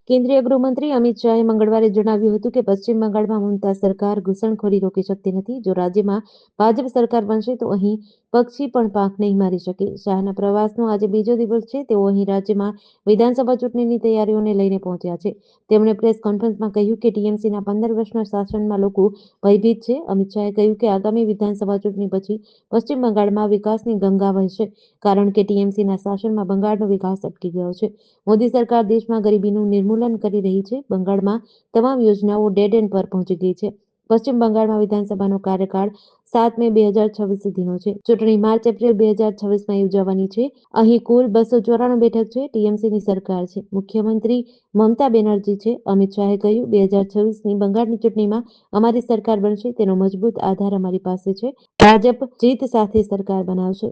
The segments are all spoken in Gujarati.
કેન્દ્રીય ગૃહમંત્રી અમિત શાહે મંગળવારે જણાવ્યું હતું કે પશ્ચિમ બંગાળમાં મમતા સરકાર ઘૂસણખોરી રોકી શકતી નથી. જો રાજ્યમાં ભાજપ સરકાર બનશે તો અહીં પક્ષી પણ પાંખ નહીં મારી શકે. શાહના પ્રવાસનો આજે બીજો દિવસ છે. તેઓ અહીં રાજ્યમાં વિધાનસભા ચૂંટણીની તૈયારીઓને લઈને પહોંચ્યા છે. તેમણે પ્રેસ કોન્ફરન્સમાં કહ્યું કે ટીએમસીના 15 વર્ષના શાસનમાં લોકો ભયભીત છે. અમિત શાહે કહ્યું કે આગામી વિધાનસભા ચૂંટણી પછી પશ્ચિમ બંગાળમાં વિકાસની ગંગા વહેશે, કારણ કે ટીએમસીના શાસનમાં બંગાળનો વિકાસ અટકી ગયો છે. મોદી સરકાર દેશમાં ગરીબીનું નિર્મૂલન કરી રહી છે. બંગાળમાં તમામ યોજનાઓ ડેડ એન્ડ પર પહોંચી ગઈ છે. પશ્ચિમ બંગાળમાં વિધાનસભાનો કાર્યકાળ 7 મે 2026 સુધીનો છે. ચૂંટણી માર્ચ-એપ્રિલ 2026માં યોજાવાની છે. અહીં કુલ 294 બેઠક છે. ટીએમસીની સરકાર છે. મુખ્યમંત્રી મમતા બેનર્જી છે. અમિત શાહે કહ્યું, 2026ની બંગાળની ચૂંટણીમાં અમારી સરકાર બનશે. તેનો મજબૂત આધાર અમારી પાસે છે. ભાજપ જીત સાથે સરકાર બનાવશે.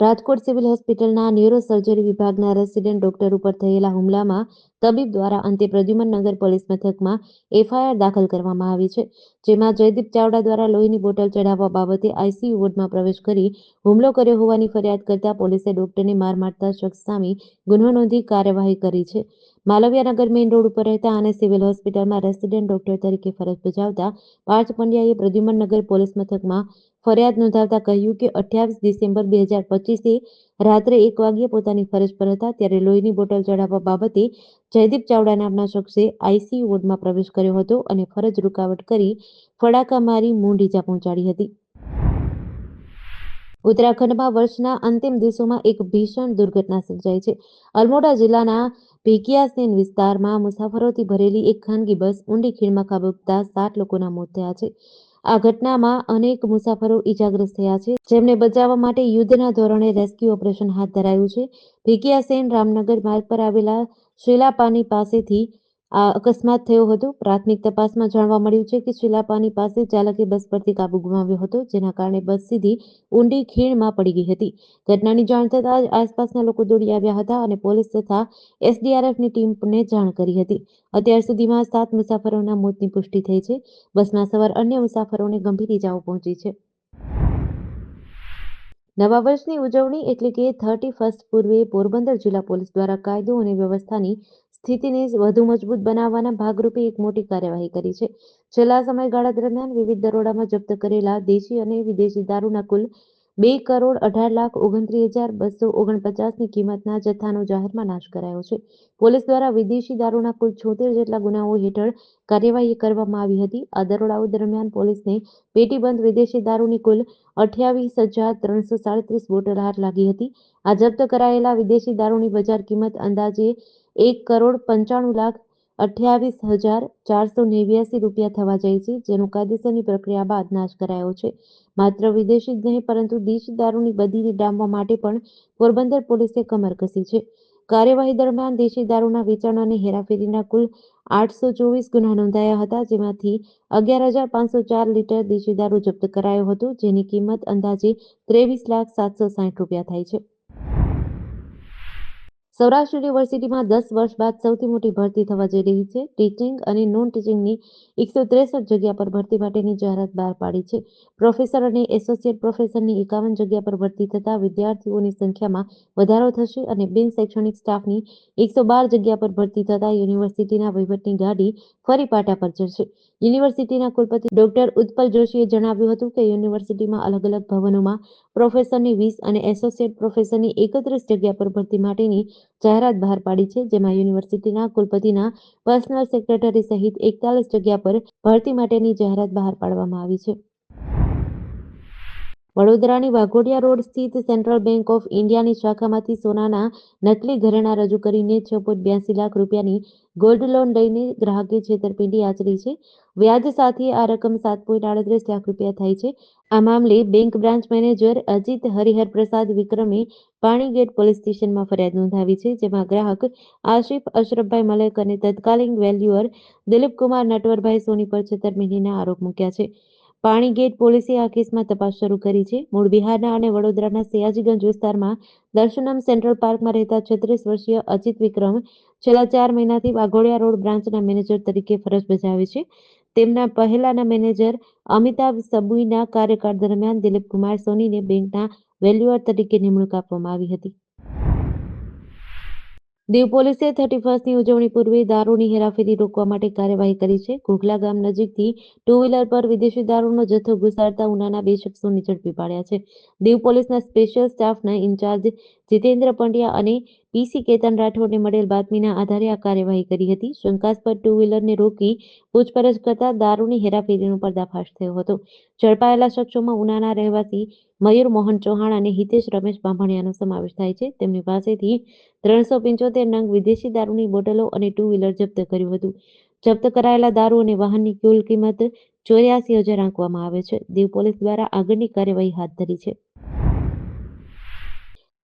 રાજકોટ સિવિલ હોસ્પિટલના ન્યુરોસર્જરી વિભાગના રેસિડેન્ટ ડોક્ટર ઉપર થયેલા હુમલામાં તબીબ દ્વારા અંતે પ્રદ્યુમનનગર પોલીસ મથકમાં એફઆઈઆર દાખલ કરવામાં આવી છે. જેમાં જયદીપ ચાવડા દ્વારા લોહીની બોટલ ચઢાવવા બાબતે આઈસીયુ વોર્ડમાં પ્રવેશ કરી હુમલો કર્યો હોવાની ફરિયાદ કરતા પોલીસે ડોક્ટરને માર મારતા શખ્સ સામે ગુનો નોંધી કાર્યવાહી કરી છે. માલવિયાનગર મેઇન રોડ ઉપર રહેતા અને સિવિલ હોસ્પિટલમાં રેસિડેન્ટ ડોક્ટર તરીકે ફરજ બજાવતા પાર્થ પંડ્યાએ પ્રદ્યુમનનગર પોલીસ મથકમાં ફરિયાદ નોંધાવતા કહ્યું કે 28 ડિસેમ્બર 2025એ રાત્રે 1 વાગ્યે પોતાની ફરજ પર હતા ત્યારે લોહીની બોટલ ચઢાવવા બાબતે જયદીપ ચાવડા નામના શખ્સે આઈસીયુ વોર્ડમાં પ્રવેશ કર્યો હતો અને ફરજ રૂકાવટ કરી ફડાકા મારી મૂંઢ ઈજા પહોંચાડી હતી. ઉત્તરાખંડમાં વર્ષના અંતિમ દિવસોમાં એક ભીષણ દુર્ઘટના સર્જાઈ છે. અલ્મોડા જિલ્લાના ભીકિયાસેન વિસ્તારમાં મુસાફરોથી ભરેલી એક ખાનગી બસ ઊંડી ખીણમાં ખાબકતા 7 લોકોના મોત થયા છે. આ ઘટનામાં અનેક મુસાફરો ઈજાગ્રસ્ત થયા છે, જેમને બચાવવા માટે યુદ્ધના ધોરણે રેસ્ક્યુ ઓપરેશન હાથ ધરાયું છે. ભીકિયાસેન રામનગર માર્ગ પર આવેલા શિલાપાની પાસેથી આ અકસ્માત થયો હતો. પ્રાથમિક તપાસમાં જાણવા મળ્યું છે કે શિલાપાની પાસે ચાલકે બસ પરથી કાબુ ગુમાવ્યો હતો, જેના કારણે બસ સીધી ઊંડી ખીણમાં પડી ગઈ હતી. ઘટનાની જાણ થતાં જ આસપાસના લોકો દોડી આવ્યા હતા અને પોલીસ તથા એસડીઆરએફની ટીમને જાણ કરી હતી. અત્યાર સુધીમાં 7 મુસાફરોના મોતની પુષ્ટિ થઈ છે. બસમાં સવાર અન્ય મુસાફરોને ગંભીર ઈજાઓ પહોંચી છે. નવા વર્ષની ઉજવણી એટલે કે 31st પૂર્વે પોરબંદર જિલ્લા પોલીસ દ્વારા કાયદો અને વ્યવસ્થાની સ્થિતિને વધુ મજબૂત બનાવવાના ભાગરૂપે એક મોટી કાર્યવાહી કરી છે. છેલ્લા સમયગાળા દરમિયાન વિવિધ દરોડામાં જપ્ત કરેલા દેશી અને વિદેશી દારૂના કુલ 2,18,29,249ની કિંમતના જથ્થાનો જાહેરમાં નાશ કરાયો છે. પોલીસ દ્વારા વિદેશી દારૂના કુલ 76 જેટલા ગુનાઓ હેઠળ કાર્યવાહી કરવામાં આવી હતી. આ દરોડાઓ દરમિયાન પોલીસને પેટીબંધ વિદેશી દારૂની કુલ 28,337 બોટલ હાથ લાગી હતી. આ જપ્ત કરાયેલા વિદેશી દારૂની બજાર કિંમત અંદાજે 1,95,28,489 રૂપિયા થવા જઈ છે, જેનો કાયદેસરની પ્રક્રિયા બાદ નાશ કરાયો છે. માત્ર વિદેશી જ નહીં પરંતુ દેશી દારૂની બદીને ડામવા માટે પણ પોરબંદર પોલીસે કમર કસી છે. કાર્યવાહી દરમિયાન દેશી દારૂના વેચાણ અને હેરાફેરીના કુલ 824 ગુના નોંધાયા હતા, જેમાંથી 11,504 લીટર દેશી દારૂ જપ્ત કરાયો હતો, જેની કિંમત અંદાજે 23,760,000 રૂપિયા થાય છે. સૌરાષ્ટ્ર યુનિવર્સિટીમાં 10 વર્ષ બાદ સૌથી મોટી ભરતી થવા જઈ રહી છે. ટીચિંગ અને નોન ટીચિંગની 163 જગ્યા પર ભરતી માટેની જાહેરાત બહાર પાડી છે. પ્રોફેસર અને એસોસિએટ પ્રોફેસરની 51 જગ્યા પર ભરતી થતાં વિદ્યાર્થીઓની સંખ્યામાં વધારો થશે અને બિન શૈક્ષણિક સ્ટાફની 112 જગ્યા પર ભરતી થતાં યુનિવર્સિટીના વહીવટની ગાડી ફરી પાટા પર ચડશે. યુનિવર્સિટીના કુલપતિ ડોક્ટર ઉત્પલ જોશીએ જણાવ્યું હતું કે યુનિવર્સિટીમાં અલગ-અલગ ભવનોમાં પ્રોફેસરની 20 અને એસોસિએટ પ્રોફેસરની 31 જગ્યા પર ભરતી માટેની જાહેરાત બહાર પાડી છે, જેમાં યુનિવર્સિટીના કુલપતિના પર્સનલ સેક્રેટરી સહિત 41 જગ્યા પર ભરતી માટેની જાહેરાત બહાર પાડવામાં આવી છે. વડોદરાની વાઘોડિયા રોડ સ્થિત સેન્ટ્રલ બેંક ઓફ ઇન્ડિયાની શાખામાંથી સોનાના નકલી ઘરેણાં રજૂ કરીને 6.82 લાખ રૂપિયાની ગોલ્ડ લોન લઈને ગ્રાહકે છેતરપિંડી આચરી છે. વ્યાજ સાથે આ રકમ 7.38 લાખ રૂપિયા થાય છે. આ મામલે bank branch manager Ajit Harihar પ્રસાદ વિક્રમે પાણીગેટ પોલીસ સ્ટેશનમાં ફરિયાદ નોંધાવી છે, જેમાં ગ્રાહક આશિફ અશરફભાઈ મલેક અને તત્કાલીન વેલ્યુઅર દિલીપકુમાર નટવરભાઈ સોની પર છેતરપિંડીના આરોપ મૂક્યા છે. પાણીગેટ પોલીસે આ કેસમાં તપાસ શરૂ કરી છે. મૂળ બિહારના અને વડોદરાના સયાજીગંજ વિસ્તારમાં દર્શનમ સેન્ટ્રલ પાર્કમાં રહેતા 36 વર્ષીય અજીત વિક્રમ છેલ્લા 4 મહિનાથી વાઘોડિયા રોડ બ્રાન્ચના મેનેજર તરીકે ફરજ બજાવે છે. તેમના પહેલાના મેનેજર અમિતાભ સબુઈના કાર્યકાળ દરમિયાન દિલીપકુમાર સોનીને બેંકના વેલ્યુઅર તરીકે નિમણૂક આપવામાં આવી હતી. દીવ પોલીસે 31મી ઉજવણી પૂર્વે દારૂની હેરાફેરી રોકવા માટે કાર્યવાહી કરી છે. ઘોઘલા ગામ નજીકથી ટુ વ્હીલર પર વિદેશી દારૂનો જથ્થો ઘુસાડતા ઉનાના 2 શખ્સોને ઝડપી પાડ્યા છે. દીવ પોલીસના સ્પેશિયલ સ્ટાફના ઇન્ચાર્જ જીતેન્દ્ર પંડ્યા અને પીસી કેતન રાઠોડને મળેલ બાતમીના આધારે આ કાર્યવાહી કરી હતી. શંકાસ્પદ ટુ વ્હીલરને રોકી પૂછપરછ કરતા દારૂની હેરાફેરીનો પર્દાફાશ થયો હતો. ઝડપાયેલા શખ્સોમાં ઉનાના રહેવાસી મયુર મોહન ચૌહાણ અને હિતેશ રમેશ બાંભણિયાનો સમાવેશ થાય છે. તેમની પાસેથી 375 નંગ વિદેશી દારૂની બોટલો અને ટુ વ્હીલર જપ્ત કર્યું હતું. જપ્ત કરાયેલા દારૂ અને વાહનની કુલ કિંમત 84,000 આંકવામાં આવે છે. દીવ પોલીસ દ્વારા આગળની કાર્યવાહી હાથ ધરી છે.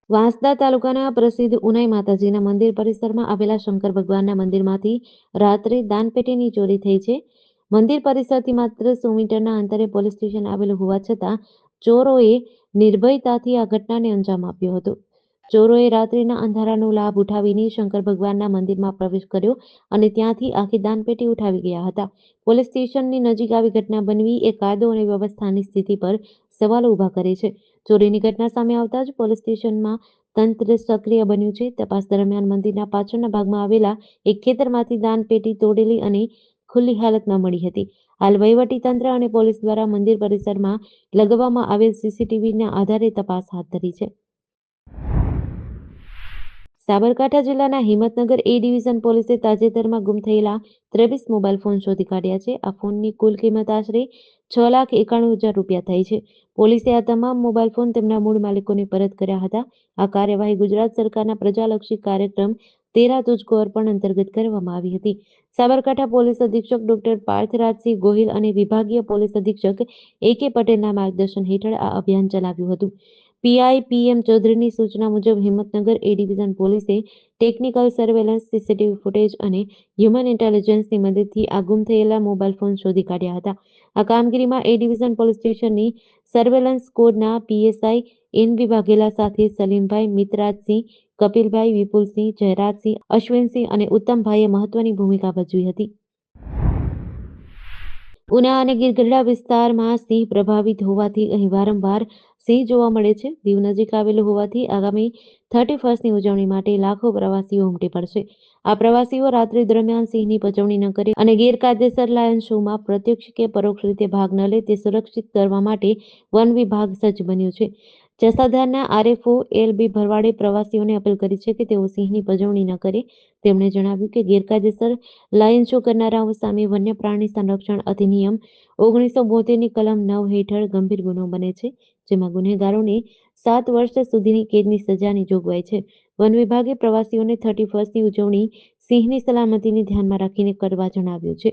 વાંસદા તાલુકાના પ્રસિદ્ધ ઉનાઈ માતાજીના મંદિર પરિસરમાં આવેલા શંકર ભગવાનના મંદિરમાંથી રાત્રે દાનપેટીની ચોરી થઈ છે. મંદિર પરિસરથી માત્ર 100 મીટરના અંતરે પોલીસ સ્ટેશન આવેલું હોવા છતાં ચોરોએ નિર્ભયતાથી આ ઘટનાને અંજામ આપ્યો હતો. ચોરોએ રાત્રિના અંધારાનો લાભ ઉઠાવીને શંકર ભગવાનના મંદિરમાં પ્રવેશ કર્યો અને ત્યાંથી આખી દાનપેટી ઉઠાવી ગયા હતા. પોલીસ સ્ટેશનની નજીક આવી ઘટના બનવી એ કાયદો અને વ્યવસ્થાની સ્થિતિ પર સવાલો ઊભા કરે છે. ચોરીની ઘટના સામે આવતા જ પોલીસ સ્ટેશનમાં તંત્ર સક્રિય બન્યું છે. તપાસ દરમિયાન મંદિરના પાછળના ભાગમાં આવેલા એક ખેતરમાંથી દાનપેટી તોડેલી અને ખુલ્લી હાલતમાં મળી હતી. હાલ વહીવટી તંત્ર અને પોલીસ દ્વારા મંદિર પરિસરમાં લગાવવામાં આવેલ સીસીટીવીના આધારે તપાસ હાથ ધરી છે. સાબરકાંઠા જિલ્લાના હિંમતનગર એ ડિવિઝન પોલીસે તાજેતરમાં ગુમ થયેલા 23 મોબાઈલ ફોન શોધી કાઢ્યા છે. આ ફોનની કુલ કિંમત આશરે ₹6,91,000 થઈ છે. પોલીસે આ તમામ મોબાઈલ ફોન તેમના મૂળ માલિકોને પરત કર્યા હતા. આ કાર્યવાહી ગુજરાત સરકારના પ્રજાલક્ષી કાર્યક્રમ તેરા તુજકો અર્પણ અંતર્ગત કરવામાં આવી હતી. સાબરકાંઠા પોલીસ અધિક્ષક ડોક્ટર પાર્થરાજસિંહ ગોહિલ અને વિભાગીય પોલીસ અધિક્ષક AK પટેલના માર્ગદર્શન હેઠળ આ અભિયાન ચલાવ્યું હતું. પીઆઈ PM ચૌધરીની સૂચના મુજબ હિંમતનગર એ ડિવિઝન પોલીસે ટેકનિકલ સર્વેલન્સ, સીસીટીવી ફૂટેજ અને હ્યુમન ઇન્ટેલિજન્સની મદદથી આ ગુમ થયેલા મોબાઈલ ફોન શોધી કાઢ્યા હતા. આ કામગીરીમાં એ ડિવિઝન પોલીસ સ્ટેશનની સર્વેલન્સ સ્કોડના PSI NV વાઘેલા સાથે સલીમભાઈ, મિતરાજસિંહ, કપિલભાઈ, વિપુલસિંહ, જયરાજસિંહ, અશ્વિનસિંહ અને ઉત્તમભાઈએ મહત્વની ભૂમિકા ભજવી હતી. ઉના અને ગીરગઢડા વિસ્તારમાં સિંહ પ્રભાવિત હોવાથી અહીં વારંવાર સિંહ જોવા મળે છે. દીવ નજીક આવેલું હોવાથી આગામી 31મી ઉજવણી માટે લાખો પ્રવાસીઓ ઉમટી પડશે. આ પ્રવાસીઓ રાત્રિ દરમિયાન સિંહની પજવણી ન કરે અને ગેરકાયદેસર લાયન શોમાં પ્રત્યક્ષ કે પરોક્ષ રીતે ભાગ ન લે તે સુરક્ષિત કરવા માટે વન વિભાગ સજ્જ બન્યું છે. જસાધારના RFO LB ભરવાડે પ્રવાસીઓને અપીલ કરી છે કે તેઓ સિંહની પજવણી ન કરે. તેમણે જણાવ્યું કે ગેરકાયદેસર લાયન શો કરનારાઓ સામે વન્ય પ્રાણી સંરક્ષણ અધિનિયમ 1972ની કલમ 9 હેઠળ ગંભીર ગુનો બને છે, જેમાં ગુનેગારોને 7 વર્ષ સુધીની કેદની સજાની જોગવાઈ છે. વન વિભાગે પ્રવાસીઓને 31મી ઉજવણી સિંહની સલામતીને ધ્યાનમાં રાખીને કરવા જણાવ્યું છે.